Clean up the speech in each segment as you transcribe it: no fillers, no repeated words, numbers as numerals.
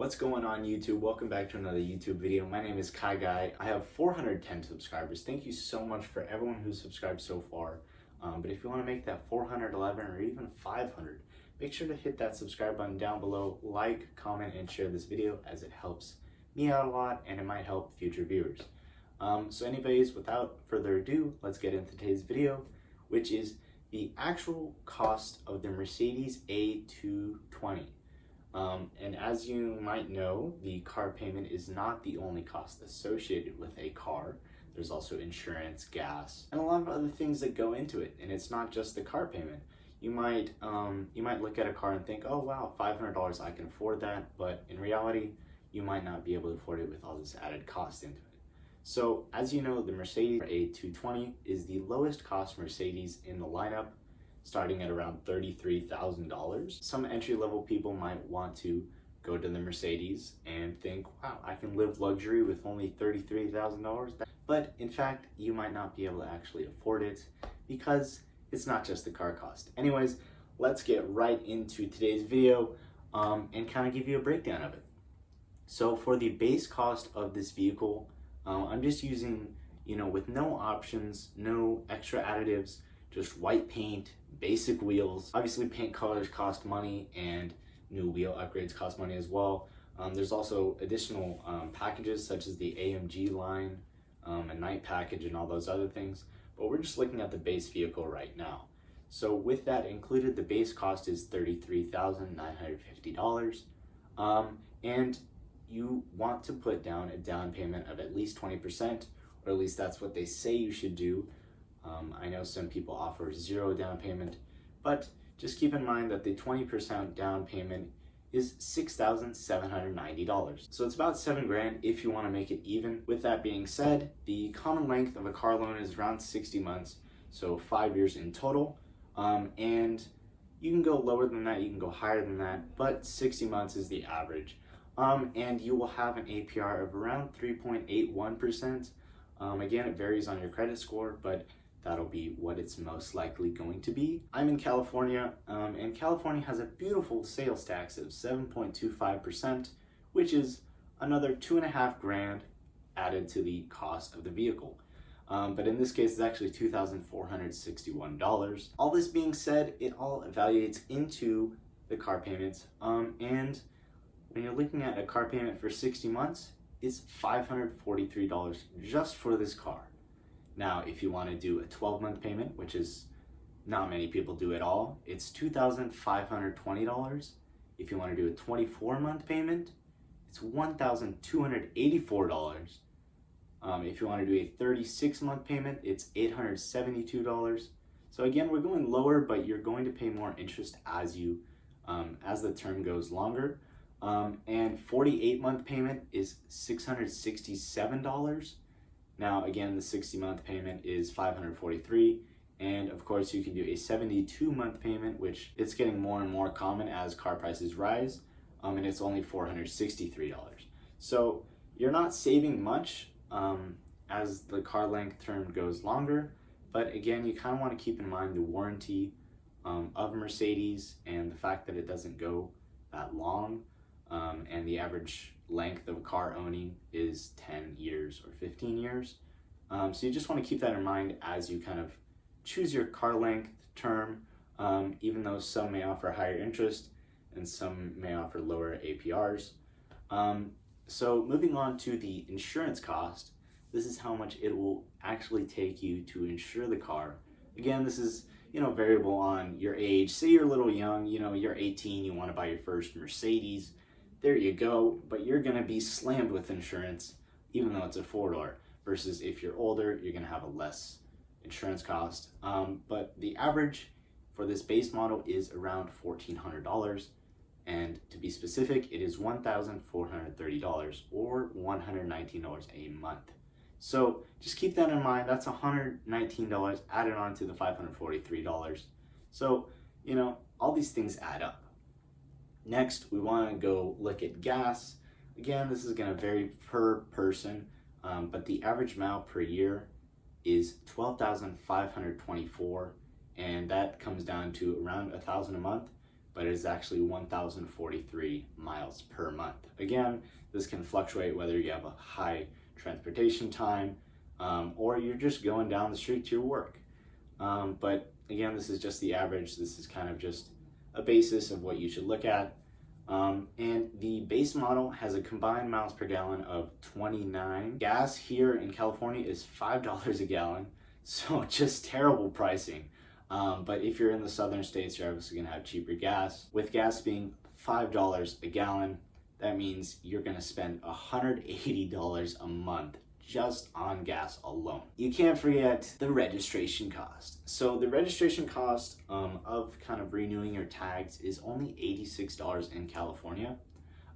What's going on YouTube? Welcome back to another YouTube video. My name is Kai Guy. I have 410 subscribers. Thank you so much for everyone who's subscribed so far. But if you want to make that 411 or even 500, make sure to hit that subscribe button down below, like, comment, and share this video as it helps me out a lot and it might help future viewers. So anyways, without further ado, let's get into today's video, which is the actual cost of the Mercedes A220. And as you might know, the car payment is not the only cost associated with a car. There's also insurance, gas, and a lot of other things that go into it. And it's not just the car payment. You might look at a car and think, oh wow, $500, I can afford that. But in reality, you might not be able to afford it with all this added cost into it. So as you know, the Mercedes A220 is the lowest cost Mercedes in the lineup, starting at around $33,000. Some entry-level people might want to go to the Mercedes and think, wow, I can live luxury with only $33,000. But in fact, you might not be able to actually afford it because it's not just the car cost. Anyways, let's get right into today's video and kind of give you a breakdown of it. So for the base cost of this vehicle, I'm just using, with no options, no extra additives, just white paint, basic wheels. Obviously paint colors cost money and new wheel upgrades cost money as well. There's also additional packages such as the AMG line, a night package and all those other things, but we're just looking at the base vehicle right now. So with that included, the base cost is $33,950. And you want to put down a down payment of at least 20%, or at least that's what they say you should do. I know some people offer zero down payment, but just keep in mind that the 20% down payment is $6,790. So it's about $7,000 if you want to make it even. With that being said, the common length of a car loan is around 60 months, so 5 years in total. And you can go lower than that, you can go higher than that, but 60 months is the average. And you will have an APR of around 3.81%. Again, it varies on your credit score, but that'll be what it's most likely going to be. I'm in California, and California has a beautiful sales tax of 7.25%, which is another $2,500 added to the cost of the vehicle. But in this case, it's actually $2,461. All this being said, it all evaluates into the car payments. And when you're looking at a car payment for 60 months, it's $543 just for this car. Now, if you want to do a 12-month payment, which is not many people do at all, it's $2,520. If you want to do a 24-month payment, it's $1,284. If you want to do a 36-month payment, it's $872. So again, we're going lower, but you're going to pay more interest as the term goes longer. And 48-month payment is $667. Now, again, the 60-month payment is $543. And of course, you can do a 72-month payment, which it's getting more and more common as car prices rise. And it's only $463. So you're not saving much as the car length term goes longer. But again, you kind of want to keep in mind the warranty of Mercedes and the fact that it doesn't go that long. And the average length of a car owning is 10 years or 15 years. So you just want to keep that in mind as you kind of choose your car length term, even though some may offer higher interest and some may offer lower APRs. So moving on to the insurance cost, this is how much it will actually take you to insure the car. Again, this is variable on your age. Say you're a little young, you're 18, you want to buy your first Mercedes. There you go, but you're gonna be slammed with insurance, even though it's a four-door, versus if you're older, you're gonna have a less insurance cost. But the average for this base model is around $1,400, and to be specific, it is $1,430 or $119 a month. So just keep that in mind. That's $119 added on to the $543. So, all these things add up. Next, we want to go look at gas. Again, this is going to vary per person, but the average mile per year is 12,524, and that comes down to around $1,000 a month, but it is actually 1,043 miles per month. Again, this can fluctuate whether you have a high transportation time or you're just going down the street to your work. But again, this is just the average. This is kind of just a basis of what you should look at. And the base model has a combined miles per gallon of 29. Gas here in California is $5 a gallon, so just terrible pricing. But if you're in the southern states, you're obviously gonna have cheaper gas. With gas being $5 a gallon, that means you're gonna spend $180 a month just on gas alone. You can't forget the registration cost. So the registration cost of kind of renewing your tags is only $86 in California.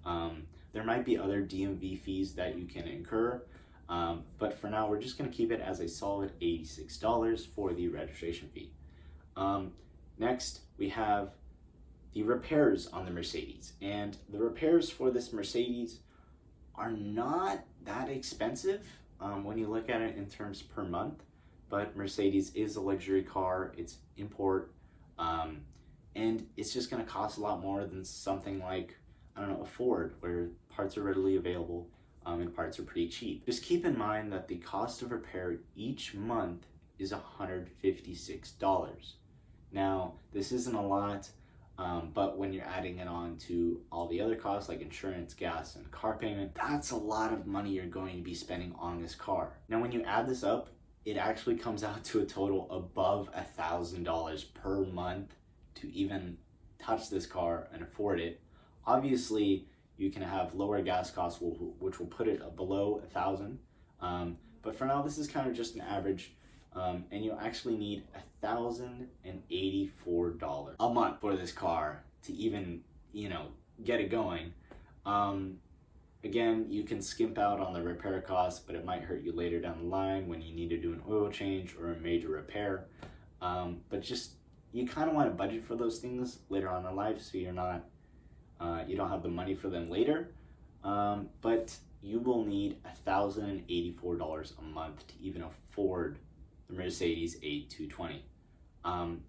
There might be other DMV fees that you can incur, but for now we're just gonna keep it as a solid $86 for the registration fee. Next, we have the repairs on the Mercedes, and the repairs for this Mercedes are not that expensive when you look at it in terms per month, but Mercedes is a luxury car, it's import, and it's just gonna cost a lot more than something like, I don't know, a Ford, where parts are readily available and parts are pretty cheap. Just keep in mind that the cost of repair each month is $156. Now, this isn't a lot, but when you're adding it on to all the other costs like insurance, gas, and car payment, that's a lot of money you're going to be spending on this car. Now, when you add this up, it actually comes out to a total above $1,000 per month to even touch this car and afford it. Obviously, you can have lower gas costs, which will put it below $1,000. But for now, this is kind of just an average. And you'll actually need $1,084 a month for this car to even, get it going. Again, you can skimp out on the repair costs, but it might hurt you later down the line when you need to do an oil change or a major repair. But just, you kind of want to budget for those things later on in life so you're not, you don't have the money for them later. But you will need $1,084 a month to even afford the Mercedes A220. And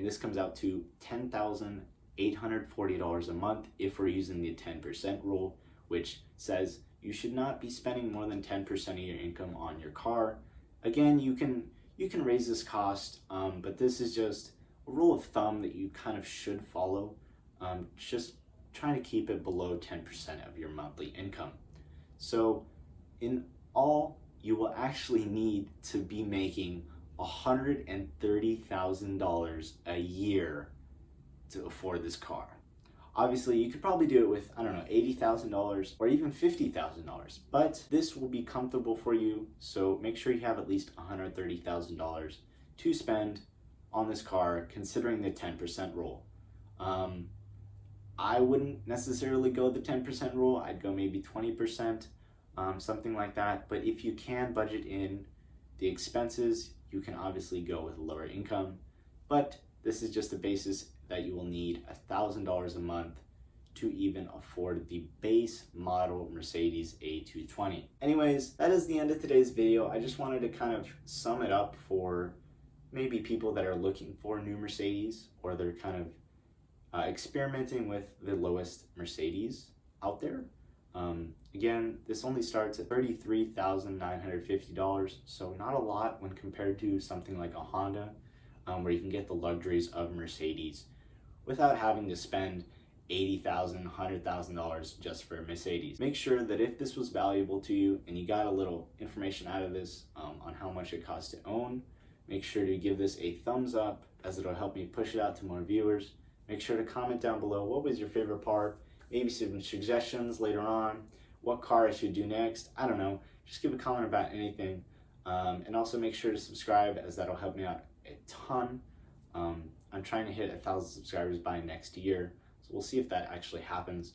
this comes out to $10,840 a month if we're using the 10% rule, which says you should not be spending more than 10% of your income on your car. Again, you can raise this cost, but this is just a rule of thumb that you kind of should follow. Just trying to keep it below 10% of your monthly income. So in all, you will actually need to be making $130,000 a year to afford this car. Obviously, you could probably do it with, I don't know, $80,000 or even $50,000, but this will be comfortable for you, so make sure you have at least $130,000 to spend on this car, considering the 10% rule. I wouldn't necessarily go the 10% rule, I'd go maybe 20%, something like that, but if you can budget in the expenses, you can obviously go with a lower income, but this is just a basis that you will need $1,000 a month to even afford the base model Mercedes A220. Anyways, that is the end of today's video. I just wanted to kind of sum it up for maybe people that are looking for a new Mercedes, or they're kind of experimenting with the lowest Mercedes out there. Again, this only starts at $33,950, so not a lot when compared to something like a Honda, where you can get the luxuries of Mercedes without having to spend $80,000, $100,000 just for a Mercedes. Make sure that if this was valuable to you and you got a little information out of this on how much it costs to own, make sure to give this a thumbs up, as it'll help me push it out to more viewers. Make sure to comment down below what was your favorite part, maybe some suggestions later on, what car I should do next. I don't know, just give a comment about anything. And also make sure to subscribe, as that'll help me out a ton. I'm trying to hit 1,000 subscribers by next year, so we'll see if that actually happens.